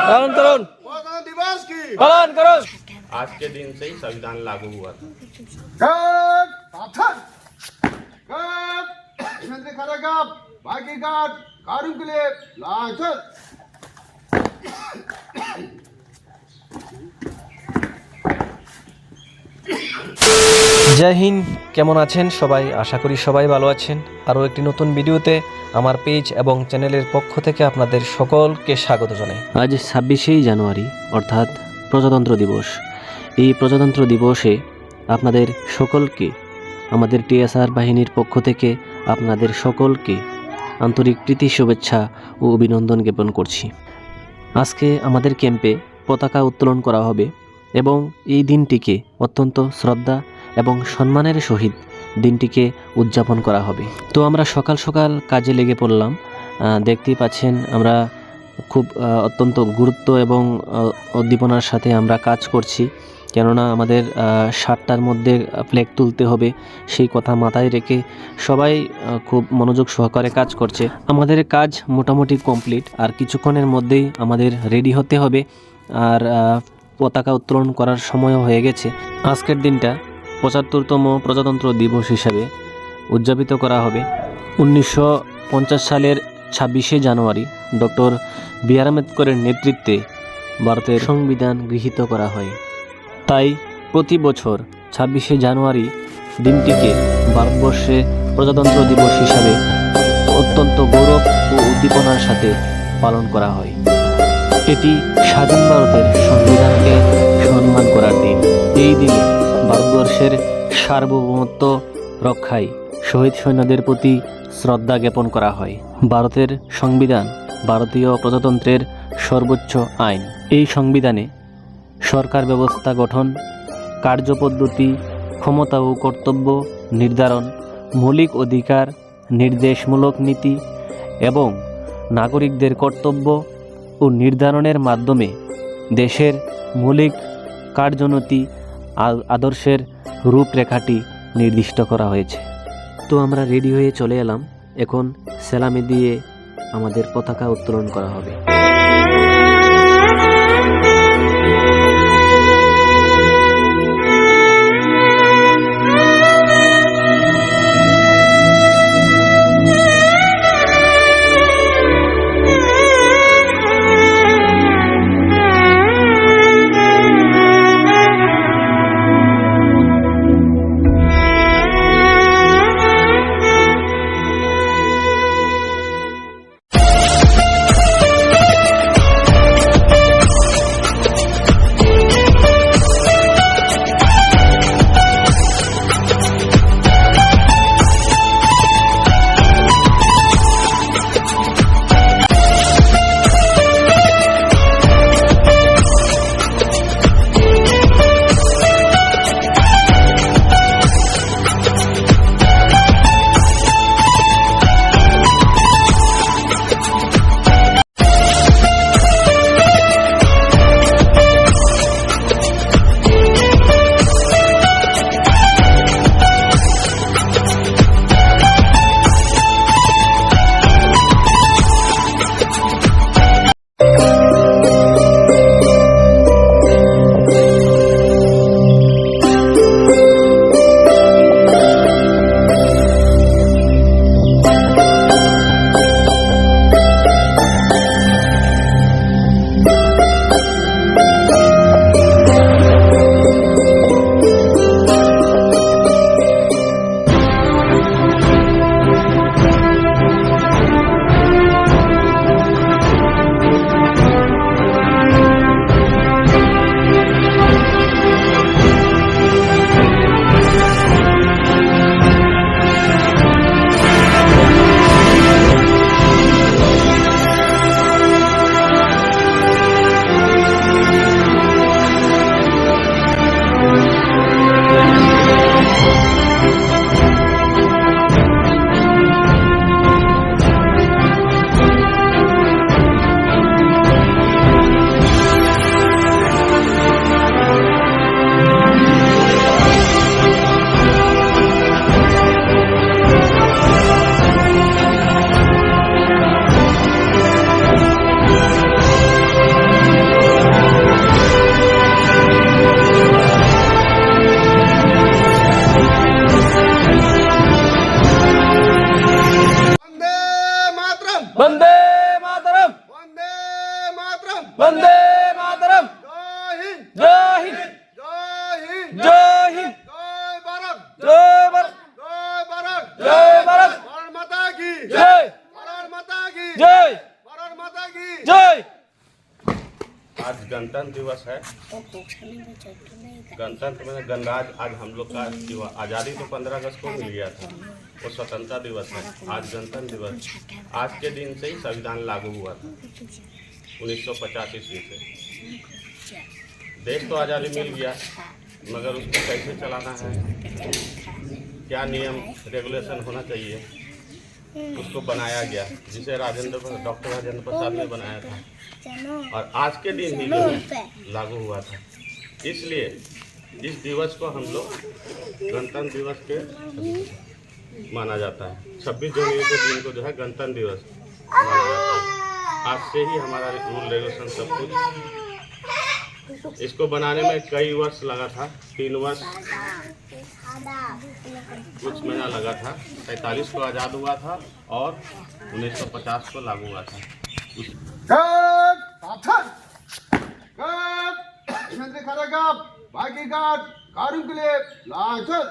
पालन करुन। गणतंत्र दिवस की पालन करुन। आज के दिन से ही संविधान लागू हुआ था। करेगा बाकी कार्यों के लिए लाइसेंस। জয় হিন্দ। কেমন আছেন সবাই? আশা করি সবাই ভালো আছেন। আরও একটি নতুন ভিডিওতে আমার পেজ এবং চ্যানেলের পক্ষ থেকে আপনাদের সকলকে স্বাগত জানাই। আজ 26 জানুয়ারি অর্থাৎ প্রজাতন্ত্র দিবস। এই প্রজাতন্ত্র দিবসে আপনাদের সকলকে আমাদের টিএসআর বাহিনীর পক্ষ থেকে আপনাদের সকলকে আন্তরিক প্রীতি শুভেচ্ছা ও অভিনন্দন জ্ঞাপন করছি। আজকে আমাদের ক্যাম্পে পতাকা উত্তোলন করা হবে এবং এই দিনটিকে অত্যন্ত শ্রদ্ধা এবং সম্মানের সহিত দিনটিকে উদযাপন করা হবে। তো আমরা সকাল সকাল কাজে লেগে পড়লাম। দেখতেই পাচ্ছেন আমরা খুব অত্যন্ত গুরুত্ব এবং উদ্দীপনার সাথে আমরা কাজ করছি, কেননা আমাদের 7টার মধ্যে ফ্ল্যাগ তুলতে হবে। সেই কথা মাথায় রেখে সবাই খুব মনোযোগ সহকারে কাজ করছে। আমাদের কাজ মোটামুটি কমপ্লিট, আর কিছুক্ষণের মধ্যেই আমাদের রেডি হতে হবে, আর পতাকা উত্তোলন করার সময়ও হয়ে গেছে। আজকের দিনটা 75তম প্রজাতন্ত্র দিবস হিসাবে উদযাপিত করা হবে। 1950 সালের 26 জানুয়ারি ডক্টর বি.আর. আম্বেদকরের নেতৃত্বে ভারতের সংবিধান গৃহীত করা হয়। তাই প্রতি বছর 26 জানুয়ারি দিনটিকে ভারতবর্ষে প্রজাতন্ত্র দিবস হিসাবে অত্যন্ত গৌরব ও উদ্দীপনার সাথে পালন করা হয়। এটি স্বাধীন ভারতের সংবিধানকে সম্মান করার দিন। এই দিনে ভারতবর্ষের সার্বভৌমত্ব রক্ষায় শহীদ সৈন্যদের প্রতি শ্রদ্ধা জ্ঞাপন করা হয়। ভারতের সংবিধান ভারতীয় প্রজাতন্ত্রের সর্বোচ্চ আইন। এই সংবিধানে সরকার ব্যবস্থা গঠন, কার্যপদ্ধতি, ক্ষমতা ও কর্তব্য নির্ধারণ, মৌলিক অধিকার, নির্দেশমূলক নীতি এবং নাগরিকদের কর্তব্য ও নির্ধারণের মাধ্যমে দেশের মৌলিক কার্যনীতি আদর্শের রূপরেখাটি নির্দিষ্ট করা হয়েছে। তো আমরা রেডি হয়ে চলে এলাম। এখন সেলামি দিয়ে আমাদের পতাকা উত্তোলন করা হবে। वंदे मातरम वंदे मातरम वंदे मातरम जय हिंद जय हिंद जय हिंद जय हिंद जय भारत जय भारत जय भारत जय भारत भारत माता की जय भारत माता की जय भारत माता की जय। आज गणतंत्र दिवस है। गणतंत्र में गणराज आज हम लोग का आज़ादी तो 15 अगस्त को मिल गया था, वो स्वतंत्रता दिवस है। आज गणतंत्र दिवस, आज के दिन से ही संविधान लागू हुआ था 1950 ईस्वी से। देश तो आज़ादी मिल गया, मगर उसको कैसे चलाना है, क्या नियम रेगुलेशन होना चाहिए, उसको बनाया गया, जिसे डॉक्टर राजेंद्र प्रसाद ने बनाया था और आज के दिन ही जो है लागू हुआ था। इसलिए इस दिवस को हम लोग गणतंत्र दिवस के माना जाता है। 26 जनवरी के दिन को जो है गणतंत्र दिवस माना जाता है। आज से ही हमारा रूल रेगुलेशन सब कुछ, इसको बनाने में कई वर्ष लगा था, 3 वर्ष कुछ महीना लगा था। 47 को आज़ाद हुआ था और 1950 को लागू हुआ था। Gott, Vater! Gott, Himmelske Herregab, Baki Gott, Karumkele, Lager!